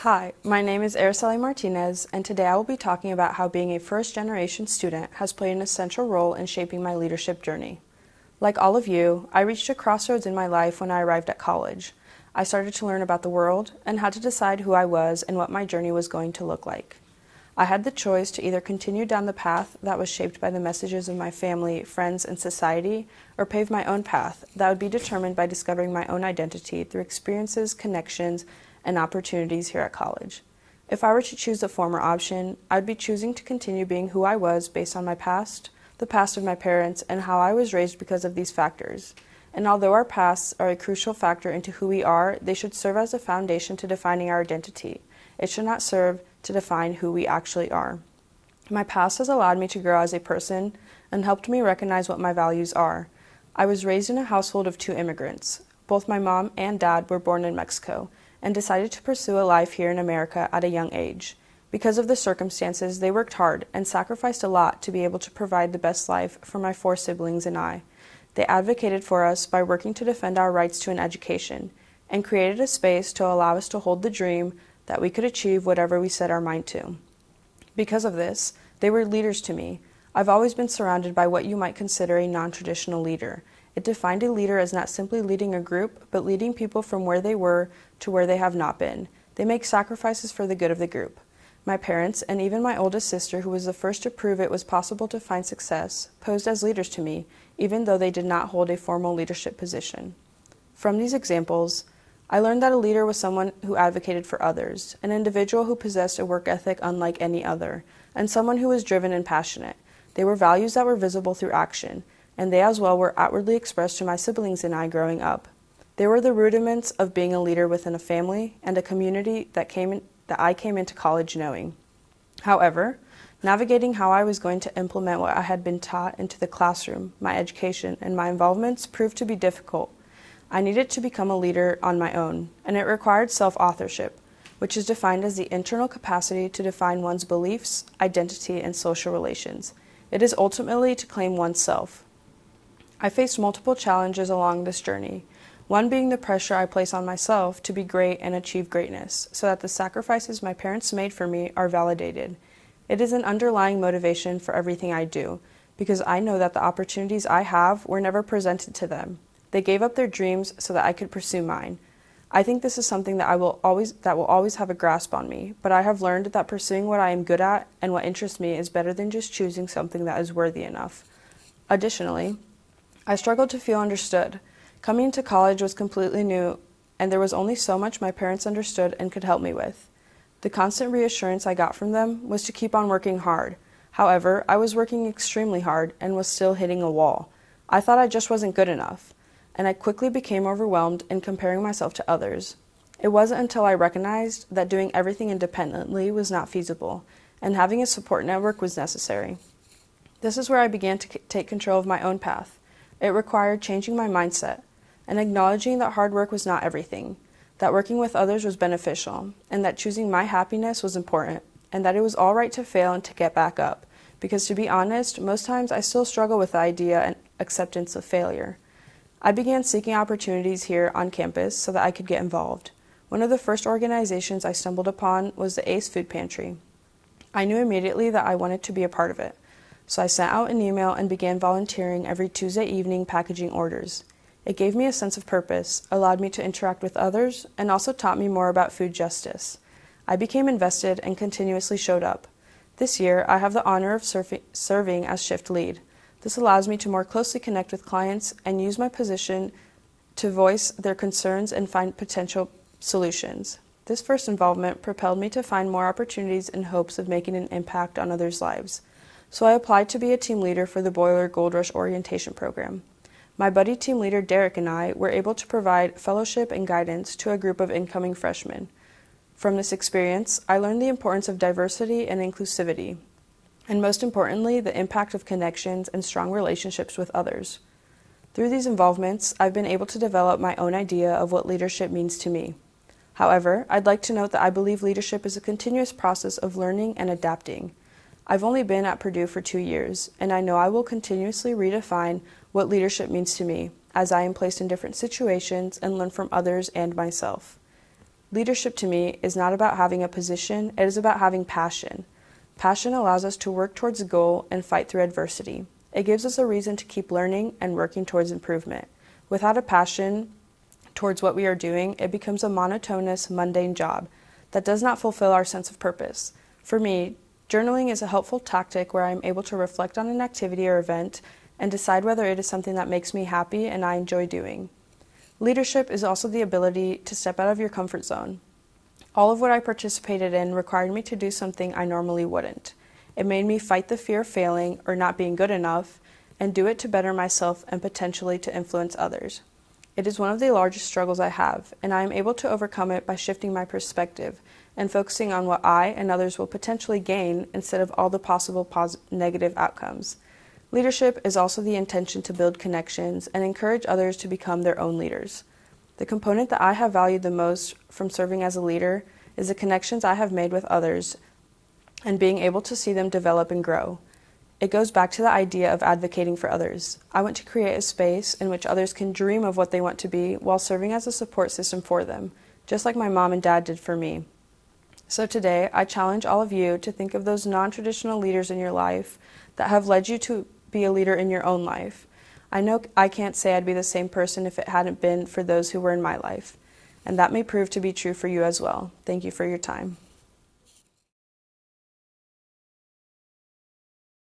Hi, my name is Araceli Martinez, and today I will be talking about how being a first-generation student has played an essential role in shaping my leadership journey. Like all of you, I reached a crossroads in my life when I arrived at college. I started to learn about the world and had to decide who I was and what my journey was going to look like. I had the choice to either continue down the path that was shaped by the messages of my family, friends, and society, or pave my own path that would be determined by discovering my own identity through experiences, connections, and opportunities here at college. If I were to choose the former option, I'd be choosing to continue being who I was based on my past, the past of my parents, and how I was raised because of these factors. And although our pasts are a crucial factor into who we are, they should serve as a foundation to defining our identity. It should not serve to define who we actually are. My past has allowed me to grow as a person and helped me recognize what my values are. I was raised in a household of two immigrants. Both my mom and dad were born in Mexico and decided to pursue a life here in America at a young age. Because of the circumstances, they worked hard and sacrificed a lot to be able to provide the best life for my four siblings and I. They advocated for us by working to defend our rights to an education and created a space to allow us to hold the dream that we could achieve whatever we set our mind to. Because of this, they were leaders to me. I've always been surrounded by what you might consider a non-traditional leader. It defined a leader as not simply leading a group, but leading people from where they were to where they have not been. They make sacrifices for the good of the group. My parents, and even my oldest sister, who was the first to prove it was possible to find success, posed as leaders to me, even though they did not hold a formal leadership position. From these examples, I learned that a leader was someone who advocated for others, an individual who possessed a work ethic unlike any other, and someone who was driven and passionate. They were values that were visible through action, and they as well were outwardly expressed to my siblings and I growing up. They were the rudiments of being a leader within a family and a community that I came into college knowing. However, navigating how I was going to implement what I had been taught into the classroom, my education, and my involvements proved to be difficult. I needed to become a leader on my own, and it required self-authorship, which is defined as the internal capacity to define one's beliefs, identity, and social relations. It is ultimately to claim oneself. I faced multiple challenges along this journey, one being the pressure I place on myself to be great and achieve greatness, so that the sacrifices my parents made for me are validated. It is an underlying motivation for everything I do, because I know that the opportunities I have were never presented to them. They gave up their dreams so that I could pursue mine. I think this is something that will always have a grasp on me, but I have learned that pursuing what I am good at and what interests me is better than just choosing something that is worthy enough. Additionally, I struggled to feel understood. Coming into college was completely new, and there was only so much my parents understood and could help me with. The constant reassurance I got from them was to keep on working hard. However, I was working extremely hard and was still hitting a wall. I thought I just wasn't good enough, and I quickly became overwhelmed in comparing myself to others. It wasn't until I recognized that doing everything independently was not feasible, and having a support network was necessary. This is where I began to take control of my own path. It required changing my mindset and acknowledging that hard work was not everything, that working with others was beneficial, and that choosing my happiness was important, and that it was all right to fail and to get back up, because to be honest, most times I still struggle with the idea and acceptance of failure. I began seeking opportunities here on campus so that I could get involved. One of the first organizations I stumbled upon was the ACE Food Pantry. I knew immediately that I wanted to be a part of it. So I sent out an email and began volunteering every Tuesday evening packaging orders. It gave me a sense of purpose, allowed me to interact with others, and also taught me more about food justice. I became invested and continuously showed up. This year, I have the honor of serving as shift lead. This allows me to more closely connect with clients and use my position to voice their concerns and find potential solutions. This first involvement propelled me to find more opportunities in hopes of making an impact on others' lives. So I applied to be a team leader for the Boiler Gold Rush orientation program. My buddy team leader Derek and I were able to provide fellowship and guidance to a group of incoming freshmen. From this experience, I learned the importance of diversity and inclusivity, and most importantly, the impact of connections and strong relationships with others. Through these involvements, I've been able to develop my own idea of what leadership means to me. However, I'd like to note that I believe leadership is a continuous process of learning and adapting. I've only been at Purdue for 2 years, and I know I will continuously redefine what leadership means to me as I am placed in different situations and learn from others and myself. Leadership to me is not about having a position, it is about having passion. Passion allows us to work towards a goal and fight through adversity. It gives us a reason to keep learning and working towards improvement. Without a passion towards what we are doing, it becomes a monotonous, mundane job that does not fulfill our sense of purpose. For me, journaling is a helpful tactic where I am able to reflect on an activity or event and decide whether it is something that makes me happy and I enjoy doing. Leadership is also the ability to step out of your comfort zone. All of what I participated in required me to do something I normally wouldn't. It made me fight the fear of failing or not being good enough and do it to better myself and potentially to influence others. It is one of the largest struggles I have, and I am able to overcome it by shifting my perspective and focusing on what I and others will potentially gain instead of all the possible negative outcomes. Leadership is also the intention to build connections and encourage others to become their own leaders. The component that I have valued the most from serving as a leader is the connections I have made with others and being able to see them develop and grow. It goes back to the idea of advocating for others. I want to create a space in which others can dream of what they want to be while serving as a support system for them, just like my mom and dad did for me. So today, I challenge all of you to think of those non-traditional leaders in your life that have led you to be a leader in your own life. I know I can't say I'd be the same person if it hadn't been for those who were in my life, and that may prove to be true for you as well. Thank you for your time.